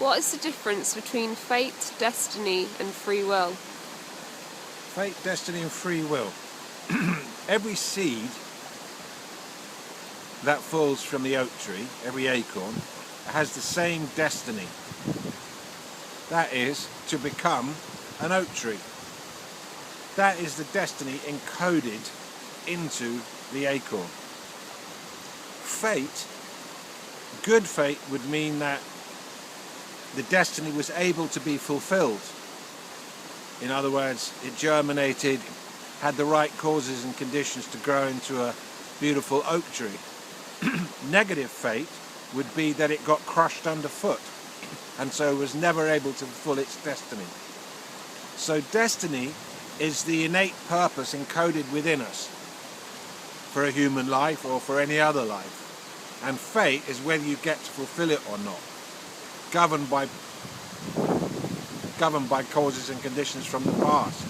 What is the difference between fate, destiny, and free will? Fate, destiny and free will. Every seed that falls from the oak tree, every acorn, has the same destiny. That is, to become an oak tree. That is the destiny encoded into the acorn. Fate, good fate, would mean that the destiny was able to be fulfilled. In other words, it germinated, had the right causes and conditions to grow into a beautiful oak tree. Negative fate would be that it got crushed underfoot and so was never able to fulfill its destiny. So destiny is the innate purpose encoded within us for a human life or for any other life. And fate is whether you get to fulfill it or not, governed by causes and conditions from the past,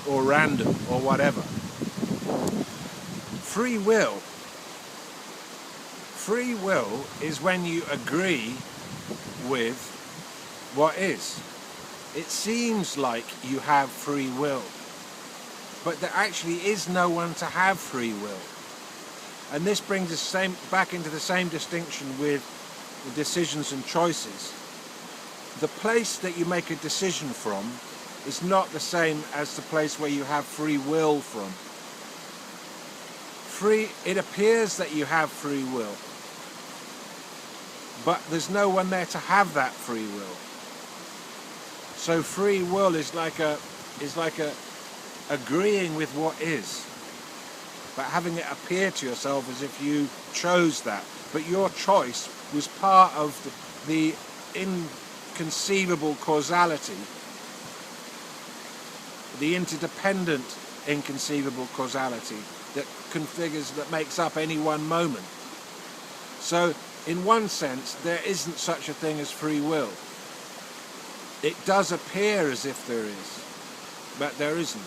or random, or whatever. Free will. Free will is when you agree with what is. It seems like you have free will, but there actually is no one to have free will. And this brings us back into the same distinction with decisions and choices. The place that you make a decision from is not the same as the place where you have free will from. It appears that you have free will, but there's no one there to have that free will. So free will is like agreeing with what is, but having it appear to yourself as if you chose that. But your choice was part of the inconceivable causality, the interdependent inconceivable causality that makes up any one moment. So in one sense, there isn't such a thing as free will. It does appear as if there is, but there isn't.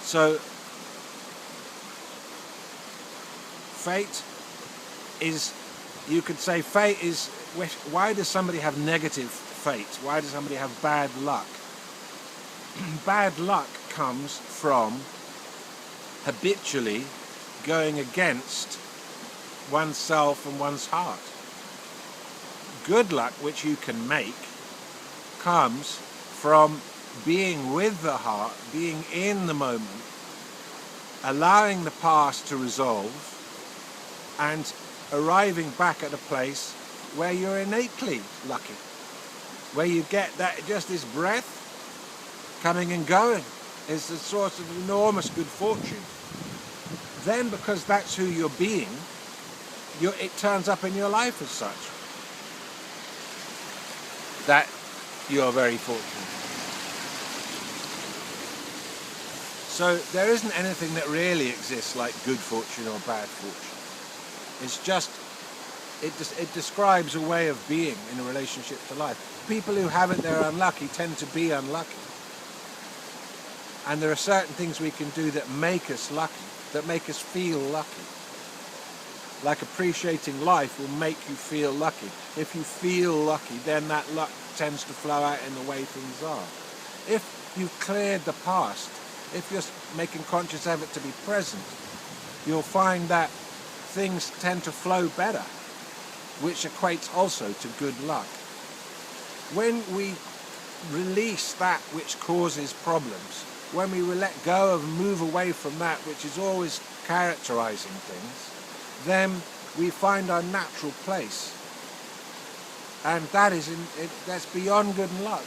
So fate is, you could say fate is, why does somebody have negative fate? Why does somebody have bad luck? Bad luck comes from habitually going against oneself and one's heart. Good luck, which you can make, comes from being with the heart, being in the moment, allowing the past to resolve, and arriving back at a place where you're innately lucky, where you get that, just this breath coming and going is the source of enormous good fortune. Then, because that's who you're being, it turns up in your life as such that you're very fortunate. So there isn't anything that really exists like good fortune or bad fortune. It's just, it describes a way of being in a relationship to life. People who have it, they're unlucky, tend to be unlucky. And there are certain things we can do that make us lucky, that make us feel lucky. Like appreciating life will make you feel lucky. If you feel lucky, then that luck tends to flow out in the way things are. If you've cleared the past, if you're making conscious effort to be present, you'll find that things tend to flow better, which equates also to good luck. When we release that which causes problems, when we let go and move away from that which is always characterizing things, then we find our natural place. And that is that's beyond good and luck,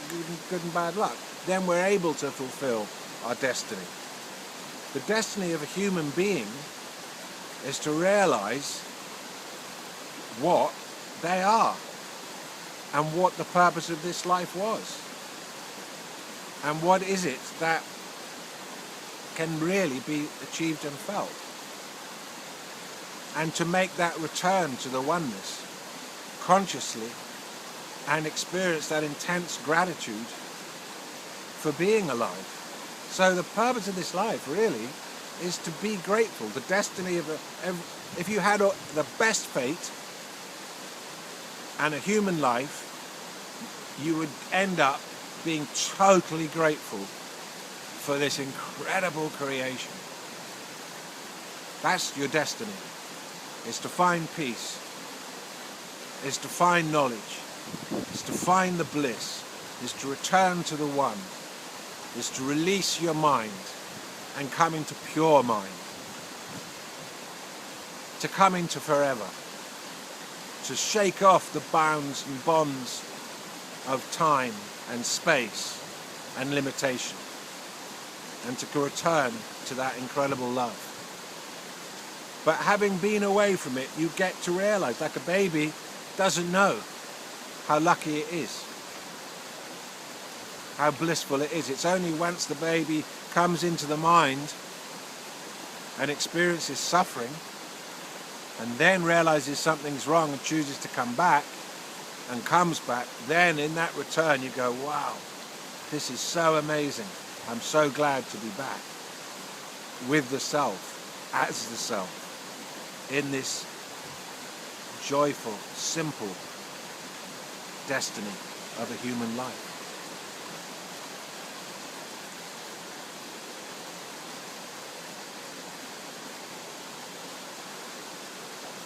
good and bad luck. Then we're able to fulfill our destiny. The destiny of a human being is to realize what they are and what the purpose of this life was. And what is it that can really be achieved and felt. And to make that return to the oneness consciously and experience that intense gratitude for being alive. So the purpose of this life really is to be grateful. The destiny of if you had the best fate and a human life you would end up being totally grateful for this incredible creation. That's your destiny, is to find peace, is to find knowledge, is to find the bliss, is to return to the one, is to release your mind and come into pure mind, to come into forever, to shake off the bounds and bonds of time and space and limitation, and to return to that incredible love. But having been away from it, you get to realize, like a baby doesn't know how lucky it is, how blissful it is. It's only once the baby comes into the mind and experiences suffering and then realizes something's wrong and chooses to come back and comes back, then in that return you go, wow, this is so amazing. I'm so glad to be back with the self, as the self, in this joyful, simple destiny of a human life.